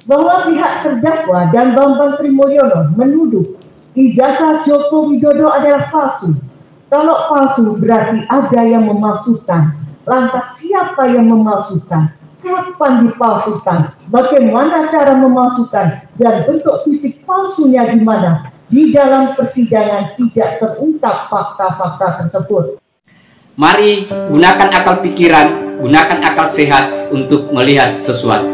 bahwa pihak terdakwa dan Bambang Trimulyono menuduh ijazah Joko Widodo adalah palsu. Kalau palsu berarti ada yang memalsukan. Lantas siapa yang memalsukan? Kapan dipalsukan? Bagaimana cara memalsukan? Dan bentuk fisik palsunya di mana? Di dalam persidangan tidak terungkap fakta-fakta tersebut. Mari gunakan akal pikiran, gunakan akal sehat untuk melihat sesuatu.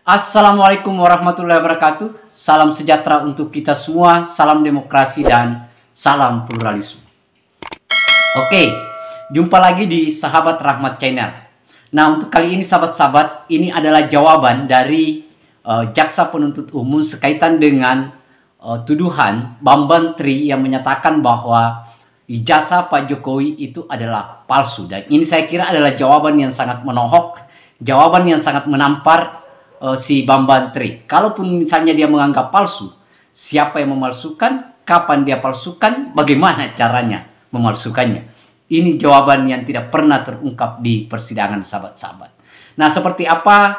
Assalamualaikum warahmatullahi wabarakatuh. Salam sejahtera untuk kita semua, salam demokrasi dan salam pluralisme. Oke, jumpa lagi di Sahabat Rahmat Channel. Nah, untuk kali ini sahabat-sahabat, ini adalah jawaban dari Jaksa Penuntut Umum sekaitan dengan tuduhan Bambang Tri yang menyatakan bahwa ijazah Pak Jokowi itu adalah palsu. Dan ini saya kira adalah jawaban yang sangat menohok, jawaban yang sangat menampar si Bambang Tri. Kalaupun misalnya dia menganggap palsu, siapa yang memalsukan, kapan dia palsukan, bagaimana caranya memalsukannya. Ini jawaban yang tidak pernah terungkap di persidangan sahabat-sahabat. Nah, seperti apa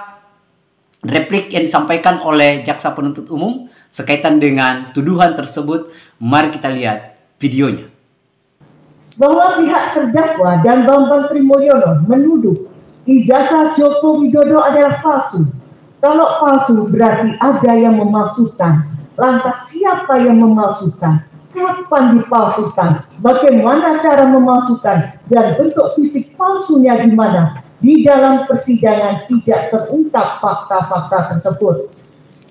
replik yang disampaikan oleh Jaksa Penuntut Umum sekaitan dengan tuduhan tersebut? Mari kita lihat videonya. Bahwa pihak terdakwa dan Bambang Trimulyono menuduh ijazah Joko Widodo adalah palsu. Kalau palsu berarti ada yang memalsukan. Lantas siapa yang memalsukan? Kapan dipalsukan? Bagaimana cara memalsukan? Dan bentuk fisik palsunya di mana? Di dalam persidangan tidak terungkap fakta-fakta tersebut.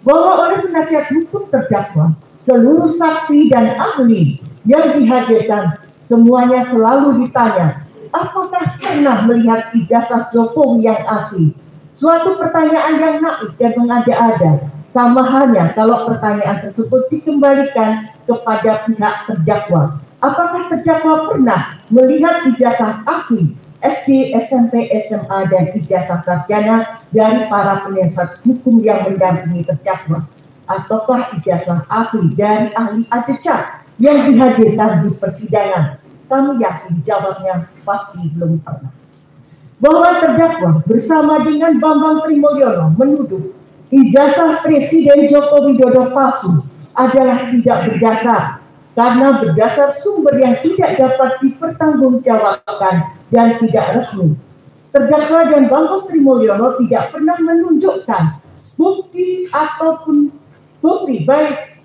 Bahwa oleh penasihat hukum terdakwa, seluruh saksi dan ahli yang dihadirkan semuanya selalu ditanya, apakah pernah melihat ijazah Jokowi yang asli? Suatu pertanyaan yang naif dan mengada-ada. Sama halnya kalau pertanyaan tersebut dikembalikan kepada pihak terdakwa. Apakah terdakwa pernah melihat ijazah asli SD, SMP, SMA, dan ijazah sarjana dari para penasihat hukum yang mendampingi terdakwa? Ataukah ijazah asli dari ahli ADCAT yang dihadirkan di persidangan? Kami yakin jawabnya pasti belum pernah. Bahwa terdakwa bersama dengan Bambang Trimulyono menuduh ijazah Presiden Joko Widodo palsu adalah tidak berdasar karena berdasar sumber yang tidak dapat dipertanggungjawabkan dan tidak resmi. Terdakwa dan Bambang Trimulyono tidak pernah menunjukkan bukti ataupun bukti baik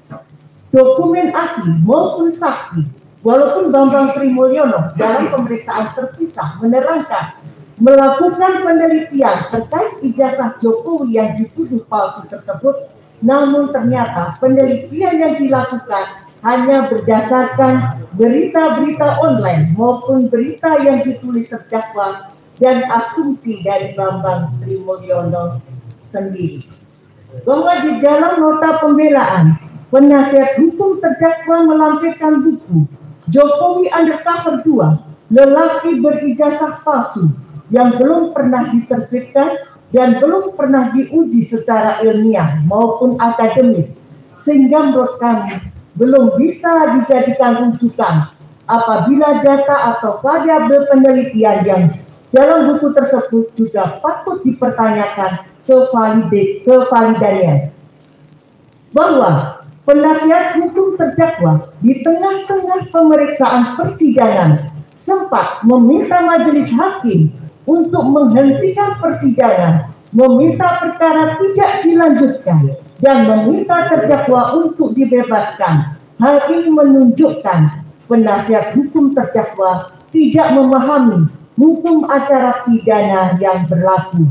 dokumen asli maupun saksi. Walaupun Bambang Trimulyono dalam pemeriksaan terpisah menerangkan melakukan penelitian terkait ijazah Jokowi yang dituduh palsu tersebut, namun ternyata penelitian yang dilakukan hanya berdasarkan berita-berita online maupun berita yang ditulis terdakwa dan asumsi dari Bambang Trimulyono sendiri. Bahwa di dalam nota pembelaan, penasihat hukum terdakwa melampirkan buku Jokowi Undercover 2, lelaki berijazah palsu, yang belum pernah diterbitkan dan belum pernah diuji secara ilmiah maupun akademis, sehingga menurut kami belum bisa dijadikan rujukan apabila data atau variabel penelitian yang dalam buku tersebut juga patut dipertanyakan kevalidannya. Bahwa penasihat hukum terdakwa di tengah-tengah pemeriksaan persidangan sempat meminta majelis hakim untuk menghentikan persidangan, meminta perkara tidak dilanjutkan, dan meminta terdakwa untuk dibebaskan. Hal ini menunjukkan penasihat hukum terdakwa tidak memahami hukum acara pidana yang berlaku.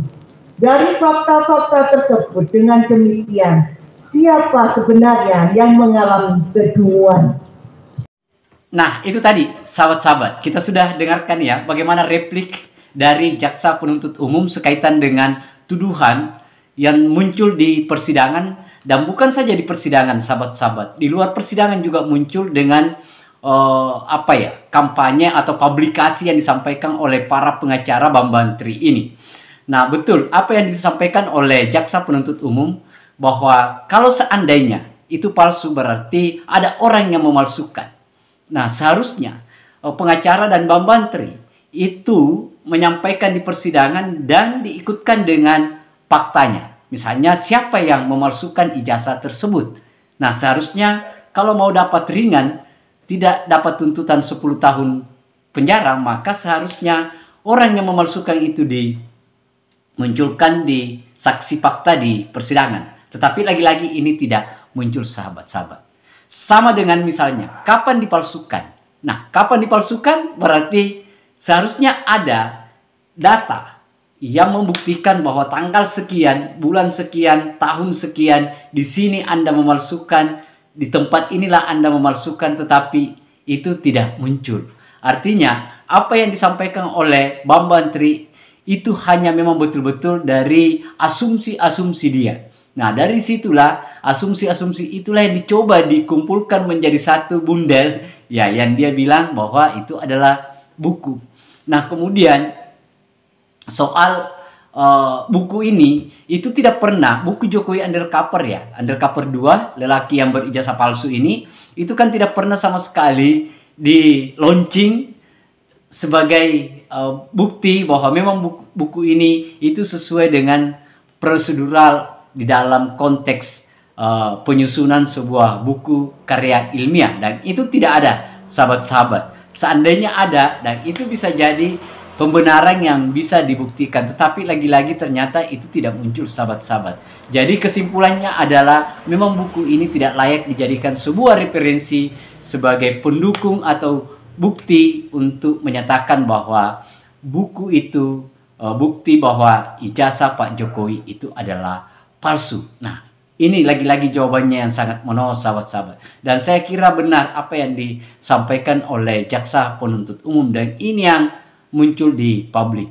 Dari fakta-fakta tersebut, dengan demikian, siapa sebenarnya yang mengalami kedunguan? Nah, itu tadi sahabat-sahabat, kita sudah dengarkan ya bagaimana replik dari Jaksa Penuntut Umum sekaitan dengan tuduhan yang muncul di persidangan, dan bukan saja di persidangan sahabat-sahabat, di luar persidangan juga muncul dengan kampanye atau publikasi yang disampaikan oleh para pengacara Bambang Tri ini. Nah, betul apa yang disampaikan oleh Jaksa Penuntut Umum, bahwa kalau seandainya itu palsu berarti ada orang yang memalsukan. Nah, seharusnya pengacara dan Bambang Tri itu menyampaikan di persidangan dan diikutkan dengan faktanya. Misalnya siapa yang memalsukan ijazah tersebut. Nah, seharusnya kalau mau dapat ringan, tidak dapat tuntutan 10 tahun penjara, maka seharusnya orang yang memalsukan itu dimunculkan di saksi fakta di persidangan. Tetapi lagi-lagi ini tidak muncul, sahabat-sahabat. Sama dengan misalnya, kapan dipalsukan? Nah, kapan dipalsukan berarti seharusnya ada data yang membuktikan bahwa tanggal sekian, bulan sekian, tahun sekian, di sini Anda memalsukan, di tempat inilah Anda memalsukan, tetapi itu tidak muncul. Artinya, apa yang disampaikan oleh Bambang Tri itu hanya memang betul-betul dari asumsi-asumsi dia. Nah, dari situlah, asumsi-asumsi itulah yang dicoba dikumpulkan menjadi satu bundel, ya, yang dia bilang bahwa itu adalah buku. Nah, kemudian soal buku ini itu tidak pernah, buku Jokowi Undercover ya, Undercover 2, lelaki yang berijazah palsu ini, itu kan tidak pernah sama sekali di launching sebagai bukti bahwa memang buku ini itu sesuai dengan prosedural di dalam konteks penyusunan sebuah buku karya ilmiah, dan itu tidak ada, sahabat-sahabat. Seandainya ada, dan itu bisa jadi pembenaran yang bisa dibuktikan, tetapi lagi-lagi ternyata itu tidak muncul, sahabat-sahabat. Jadi kesimpulannya adalah memang buku ini tidak layak dijadikan sebuah referensi sebagai pendukung atau bukti untuk menyatakan bahwa buku itu bukti bahwa ijazah Pak Jokowi itu adalah palsu. Nah, ini lagi-lagi jawabannya yang sangat menolak, sahabat-sahabat. Dan saya kira benar apa yang disampaikan oleh jaksa penuntut umum, dan ini yang muncul di publik,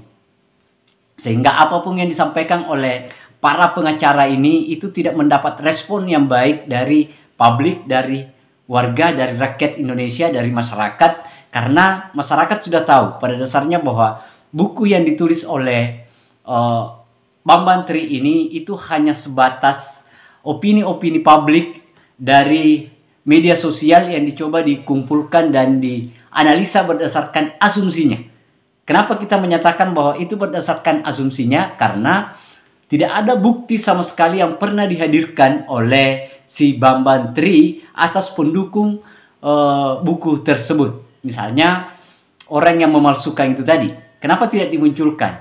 sehingga apapun yang disampaikan oleh para pengacara ini itu tidak mendapat respon yang baik dari publik, dari warga, dari rakyat Indonesia, dari masyarakat, karena masyarakat sudah tahu pada dasarnya bahwa buku yang ditulis oleh Bambang Tri ini itu hanya sebatas opini-opini publik dari media sosial yang dicoba dikumpulkan dan dianalisa berdasarkan asumsinya. Kenapa kita menyatakan bahwa itu berdasarkan asumsinya? Karena tidak ada bukti sama sekali yang pernah dihadirkan oleh si Bambang Tri atas pendukung buku tersebut. Misalnya orang yang memalsukan itu tadi, kenapa tidak dimunculkan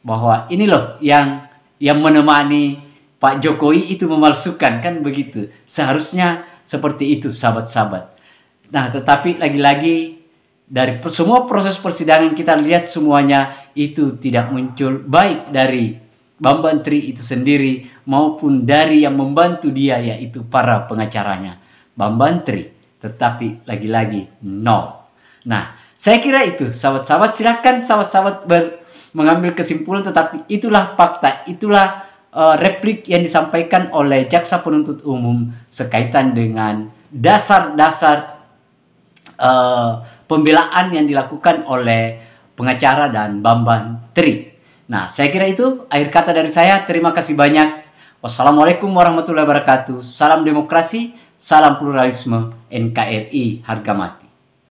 bahwa ini loh yang menemani Pak Jokowi itu memalsukan, kan begitu? Seharusnya seperti itu, sahabat-sahabat. Nah, tetapi lagi-lagi dari semua proses persidangan kita lihat semuanya itu tidak muncul, baik dari Bambang Tri itu sendiri maupun dari yang membantu dia, yaitu para pengacaranya Bambang Tri. Tetapi lagi-lagi nol. Nah, saya kira itu, sahabat-sahabat. Silakan sahabat-sahabat mengambil kesimpulan, tetapi itulah fakta, itulah replik yang disampaikan oleh jaksa penuntut umum sekaitan dengan dasar-dasar pembelaan yang dilakukan oleh pengacara dan Bambang Tri. Nah, saya kira itu akhir kata dari saya. Terima kasih banyak. Wassalamualaikum warahmatullahi wabarakatuh. Salam demokrasi, salam pluralisme, NKRI harga mati.